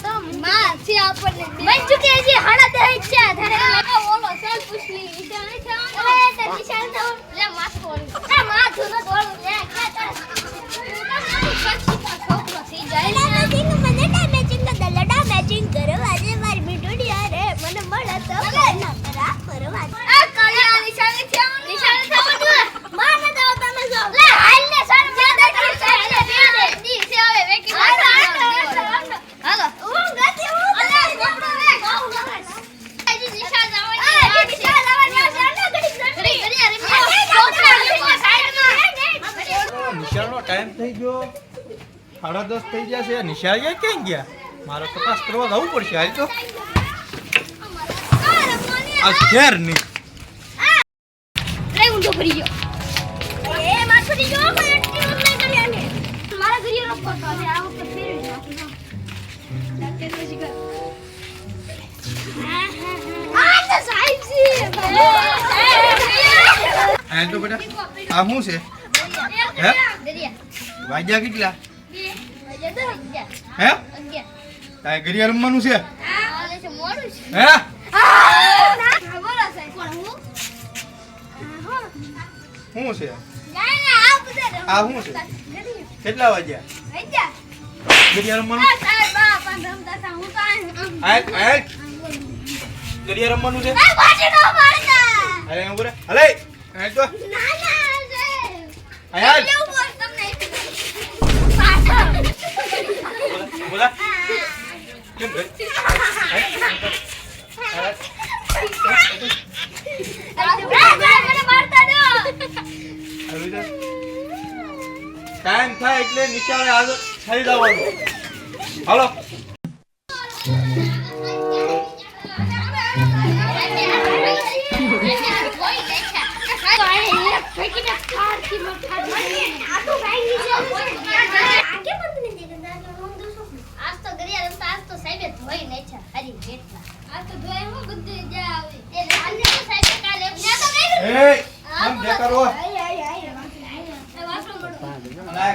તો માં છે આપણને બન ચૂકે છે હાડા દે છે ધરે ઓલો સેલ પૂછલી નિશાન છે હવે તે નિશાન તો લે માથો એ માથું ન દોડું લે કે તાર છોકરો થઈ જાય ને મેચિંગ મને ટા મેચિંગ તો દલડા મેચિંગ કરો આજે મારી બીટોડી રે મને મળે તો ના કરા પરવા આ કાળા નિશાન છે નિશાન છે બધું માં ન જાવ તમે જાવ લે હાલ ને સર જે દેખી છે દે દી છે હવે વેકી હાલો હું ગતી હું અલે છોકરો રે ગાઉ લગાય આજી નિશાન આવવાની નિશાન આવવાની છે ને ઘડી ઘડી નિશાળનો ટાઈમ થઈ ગયો 10:30 થઈ ગયા છે નિશાળીએ ક્યાં ગયા મારો તપાસ કરવા જવું પડશે હાલ તો આ શેર ની લે ઊંધો કરી ગયો એ માર છોડી ગયો કોઈ એક્ટિવ નહીં કરી આને મારા ઘરે રખો તો હવે આવો તો ફેરવી નાખું લાગે તો શીખર આ તો સાહેબ આ તો બેટા આ શું છે હે દરિયા વાગ્યા કેટલા વાગ્યા હે 11 તારે ઘરે રમવાનું છે આલે છે મોડું છે હે બોલો સાહેબ કોણ હું શું છે ના ના આ બધા આ શું છે કેટલા વાગ્યા ઘરે રમવાનું સાહેબ બા પણ રમતા હતા હું તો આ ઘરે રમવાનું છે એ બાજી નો મારતા અરે ઉભરે હલે આ તો ના ના સાહેબ આયા કેવું બોલ તમને પાછળ બોલા કેમ ગઈ મને મારતા દો ટાઈમ થાય એટલે નિશાળે હાજર થઈ જવાનું હાલો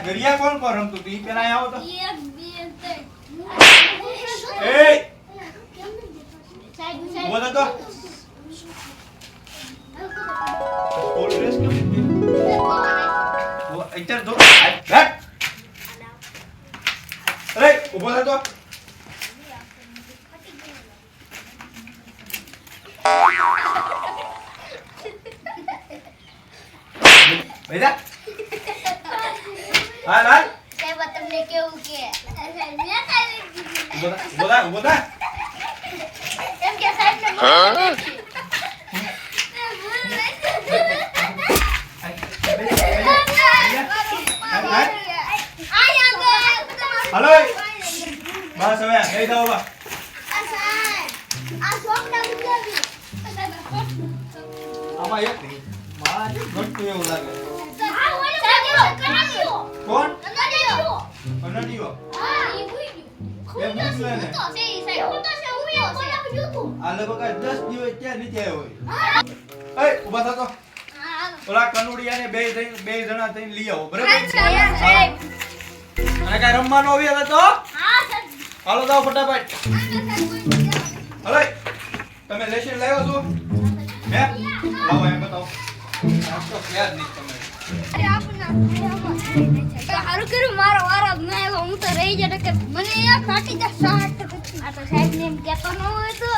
ઘરિયા કોણ કોણ રમતું તું ઈ પેલા આવો તો બોલો તો સ્કૂલ ડ્રેસ કેમ વો ઇન્ટર દો હટ અરે ઉભો થા તો બેટા હાલ હાલ સાહેબ તમને કેવું કે ઉભો થા એમ કે સાહેબ ને હાલો બસ હવે લઈ જાઓ બા આમાં એક નહીં મારા જે ઘટતું એવું લાગે કોણ કનડીઓ એમ પૂછ્યું એને આ લગભગ 10 દિવસ ક્યાં નીચે આવ્યો હોય એ ઊભા થા તો ઓલા કનુડિયાને બે જણા થઈને લઈ આવો બરાબર અને કાઈ રમવાનું આવી હવે તો હાલો જાઓ ફટાફટ હાલો તમે લેશન લાવ્યો છો હે આવો એમ બતાવો આ તો યાદ નહીં તમે હારું કર્યું મારો વારો ન આવ્યો હું તો રહી જતો કે મને યાર ફાટી જા સાટ આ તો સાહેબ ને એમ કહેતો ન હોય તો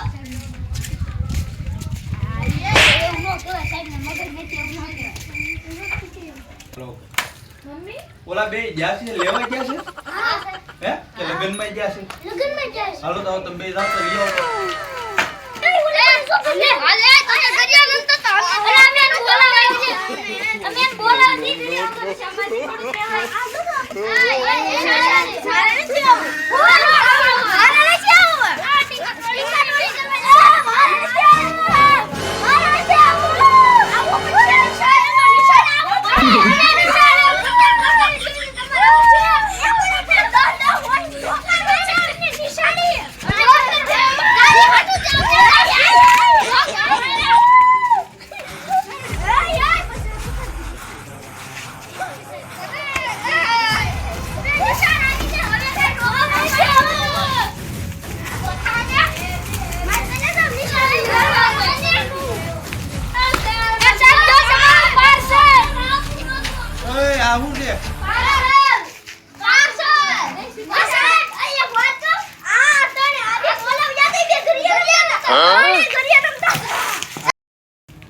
એવું નો કહેવાય સાહેબ ને મગજ નથી એવું ન કહેવાય હાલો મમ્મી ઓલા બે ગયા છે લેવા ગયા છે હા સાહેબ હે કે લગનમાં ગયા છે લગનમાં જાય હાલો તો તમે બે જાઓ તો લઈ આવો હાલે તને દરિયા નંતો તો અરે અમે એનું બોલાવા છે અમે એમ બોલાવા દીધી આપણે સમાજ થોડું કહેવાય આ તો સારે નથી આવું મારે નથી આવું આ ટીકા ટીકા નોડી તમે મારે નથી આવું આવો પછી નિશાન આવો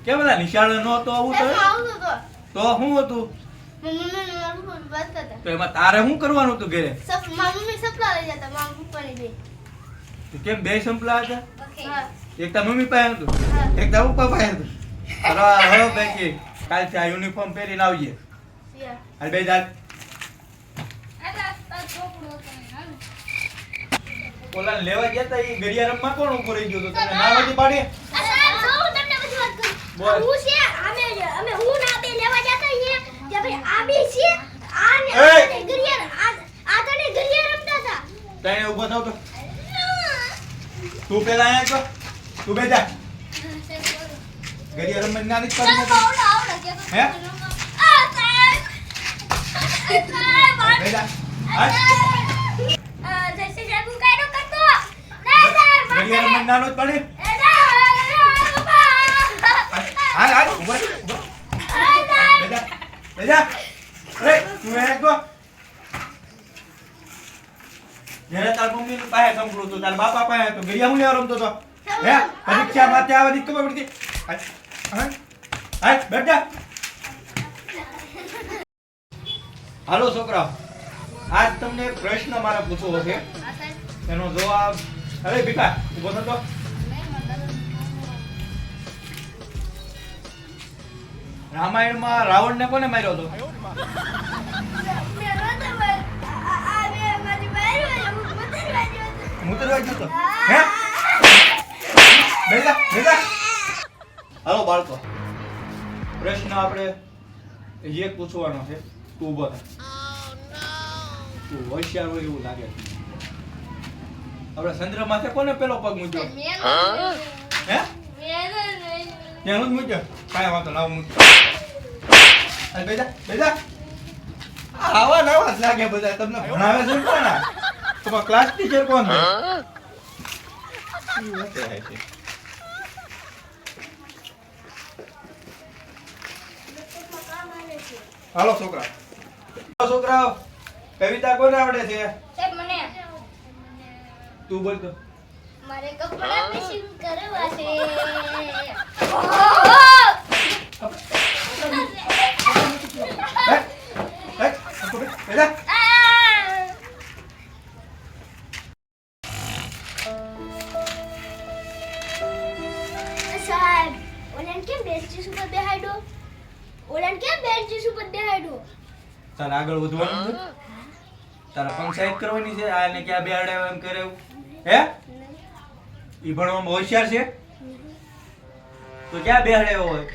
કેમ બધા નિશાળે ન હતો આવું તો સાહેબ, આવું તો. તો શું હતું મમ્મી ને મારું પણ વાત કરતા. તો એમાં તારે શું કરવાનું હતું ઘરે મારી મમ્મી સપના લઈ જતા, મારા પપ્પાની બે. તો કેમ બે સંપલા હતા હા. એક તાર મમ્મી પાસે હતું હા. એક તાર પપ્પા પાસે હતું હવે બેકી કાલથી આ યુનિફોર્મ પહેરીને આવજે યા. હાલ બે ચાલ ઓલા લેવા ગયા તા એ ગડિયા રમવા કોણ ઉભો રહી ગયો તો તને ના નથી પાડી સાહેબ, જો હું તમને બધી વાત કરું. બોલ. હું છે, અમે હું ના બે લેવા જતા છીએ, કે ભાઈ આ બે છે, આ ને એય! આ ને ગરિયા, આ તને ગરિયા રમતા હતા. તને ઊભો થાવ તો તું પેલા અહીંયા છો તું બે જા ગડિયા રમવા ના નથી પાડી હે? બે જા હાલ ગડિયા રમવા ના નથી પાડી હાલ હાલ ઊભો રહે, ઊભો રહે. બે જા અરે તું અહીંયા છો જ્યારે તાર મમ્મી પાસે સંભળું હતું તાર બાપા પાસે તો ગડિયા હું લેવા રમતો હતો હે પરીક્ષા માટે આ બધી ખબર પડતી હાલ હાલ હાલ બેઠ જા હાલો છોકરાઓ આજ તમને એક પ્રશ્ન મારે પૂછવો છે એનો જવાબ અરે ભીખા ઉભો થતો રામાયણમાં રાવણને કોને માર્યો હતો મુતરવા ગયો હતો હે બેટા બેટા હાલો બાળકો પ્રશ્ન આપણે એક પૂછવાનો છે તું ઉભો થા તું હોશિયાર હોય એવું લાગે છે આપણે ચંદ્ર માથે કોને પેલો પગ મૂક્યો હે ત્યાં જ મૂક્યો કાંઈ વાંધો લાવ મૂક્યો અરે બેટા બેટા આવા નવા જ લાગે બધા તમને ભણાવે છે કોણ આ? તમારા ક્લાસ ટીચર કોણ છે શું વાત છે હાલો છોકરાઓ કવિતા કોને આવડે છે તું બોલ તો મારે કપડા મશીન કરવા છે. બેટા સાહેબ, ઓલાને કેમ બેન્ચીસ ઉપર બેહાડ્યો? તારે આગળ વધવાનું છે તારે પંચાયત કરવાની છે આને ક્યાં બેહાડ્યો એમ કરે એવું હે ઈ ભણવામાં હોશિયાર છે તો ક્યાં બેહાડ્યો હોય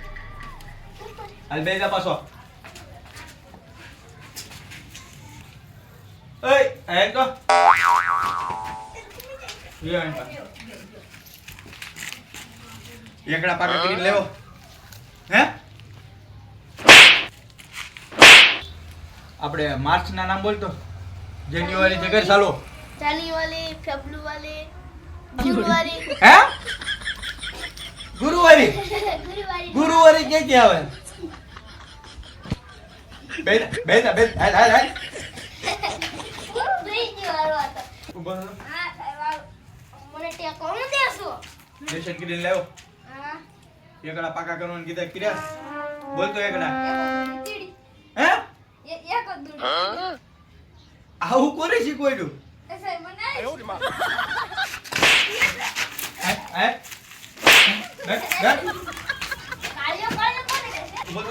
હાલ બે જા પાછો એય આ તો એકડા પાકા કરીને લેવો હે આપણે માર્ચ ના નામ બોલતો જાન્યુઆરી જગર ચાલો જાન્યુઆરી, ફેબ્રુઆરી, ગુરુવારી. હે ગુરુવારી ગુરુવારી. ગુરુવારી કે આવે બે બે બે હાલ હાલ હાલ બ્રિજ વાળો હતો. ઉભો રહો. હા, સાહેબ, આવો. મને ત્યાં કોણ દેશો? લેશન કરીને લાવો હા. એકડા પાકા કરવાનું કીધા કિર્યા બોલતો એકડા તીડી. હે એક જ દૂર. આવું કોને શીખવાડ્યું એ સાહેબ, મને આવી. હે હે બેઠ બેઠ કાળિયો કોને કહેશે? ઉભો થો.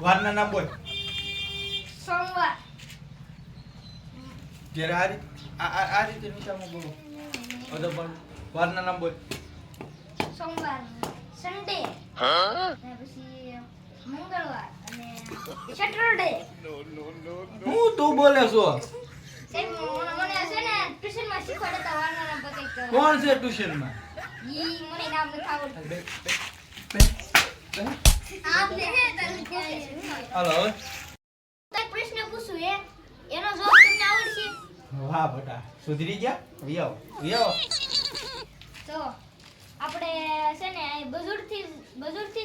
વારના નામ બોલ સોમવાર. જ્યારે આ રીતે નીચામાં બોલો અધર બોલ વારના નામ બોલ સોમવાર, સન્ડે, અને પછી મંગળવાર અને સેટરડે. હું તું બોલે છો સાહેબ, મને છે ને ટ્યુશનમાં શીખવાડતા વારનાના પતંગ કરવા. કોણ છે ટ્યુશનમાં ઈ મને નામ નથી આવડતું. બે આપને હે તને કહે. હાલો હવે તો એક પ્રશ્ન પૂછું એનો જવાબ તમને આવડશે? વાહ બેટા સુધરી ગયા વિયાઓ વિયાઓ તો આપણે છે ને અહીં બજુરથી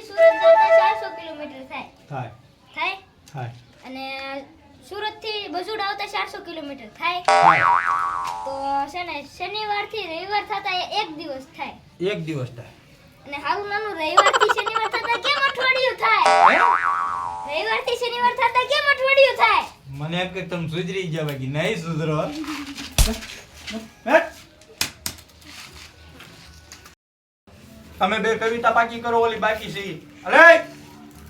સુરત જતા 400 કિલોમીટર થાય. થાય અને સુરતથી બજુડ આવતા 400 કિલોમીટર થાય. તો છે ને શનિવારથી રવિવાર થતા એક દિવસ થાય. એક દિવસ થાય અને હારું નાનું રવિવારથી શનિવાર થતા કેમ અઠવાડિયું થાય? રવિવારથી શનિવાર થતા કેમ અઠવાડિયું થાય? મને એમ કે તમે સુધરી ગયા બાકી નહીં સુધરો. તમે બે કવિતા પાકી કરો, ઓલી બાકી છે ઈ. અરે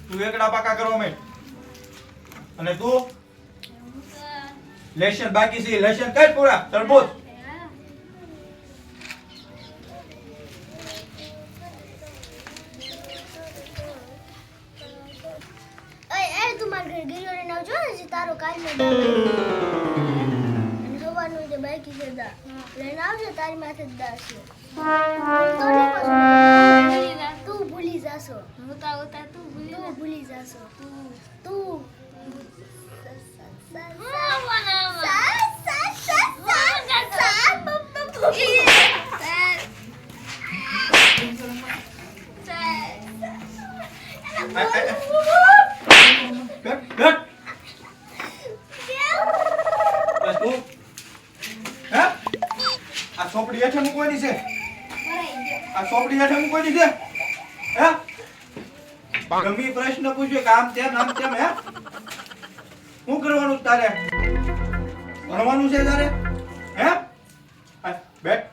તું એકડા પાકા કરો અમે. અને તું લેશન બાકી છે, લેશન કર પૂરા તરબૂચ. એ તું માર ઘરે ગયો ને આવજો ને જે તારો કાલનો દાળ અને સવારનું જે બાકી છે દાળ લઈને આવજો, તારી માથે જ દાળ છે. તું ભૂલી જાશો. તું ભૂલી જાશો. તું આ સોપડી હેઠે મૂકવાની છે. આ સોપડી હેઠે મૂકવાની છે. હે ગમે પ્રશ્ન પૂછ્યો કે આમ તેમ આમ તેમ. હે શું કરવાનું તારે? ભણવાનું છે તારે? હે બેઠ.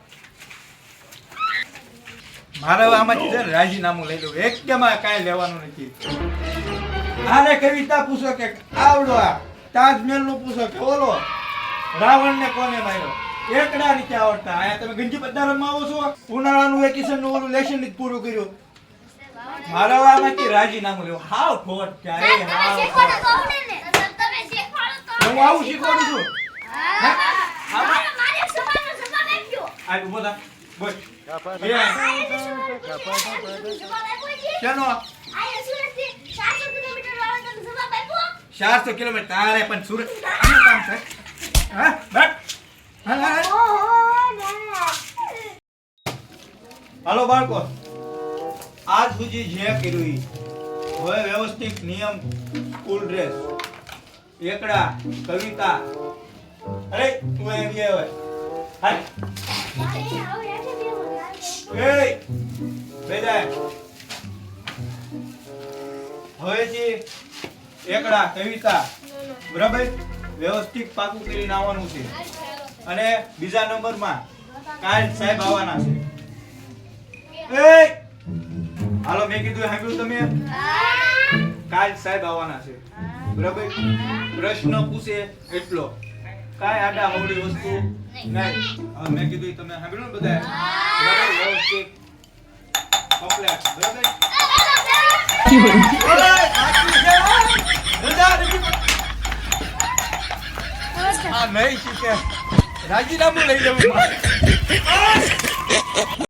મારે હવે આમાંથી છે ને રાજીનામું લઈ લઉં. એક કેમાં કાંઈ લેવાનું નથી. આને કવિતા પૂછો કે આવડો, આ તાજમહેલ નું પૂછો કે ઓલો રાવણ ને કોને માર્યો, એકડા નથી આવડતા. આયા તમે ગંજી બધા રમવા આવો છો. ઉનાળાનું વેકેશન નું ઓલું લેશન જ પૂરું કર્યું. મારે હવે આમાંથી રાજીનામું લેવું. હાવ ઠોઠ ક્યારે હાવ. હું આવું શીખવાડું છું. આ ઉભો થા. બોલ. શેનો? 400 કિલોમીટર તારે પણ સુરત આનું કામ છે. હા બેઠ. હાલો બાળકો, આજ સુધી જે કર્યું ઈ હવે વ્યવસ્થિત નિયમ, સ્કૂલ ડ્રેસ, એકડા, કવિતા. અરે તું એમ કે હવે હાલ એ બેજા હવેથી એકડા, કવિતા બરાબર વ્યવસ્થિત પાકું કરીને આવવાનું છે. અને બીજા નંબરમાં કાલ સાહેબ આવવાના છે. એ હાલો મેં કીધું સાંભળ્યું તમે? કાલ સાહેબ આવવાના છે બરાબર. પ્રશ્ન પૂછે એટલો, કાંઈ આડા અવળી વસ્તુ નહીં. હવે મેં કીધું તમે સાંભળ્યું ને બધા? બરાબર વ્યવસ્થિત કમ્પ્લીટ બરાબર. આ નહીં શીખે રાજીનામું લઈ લેવું.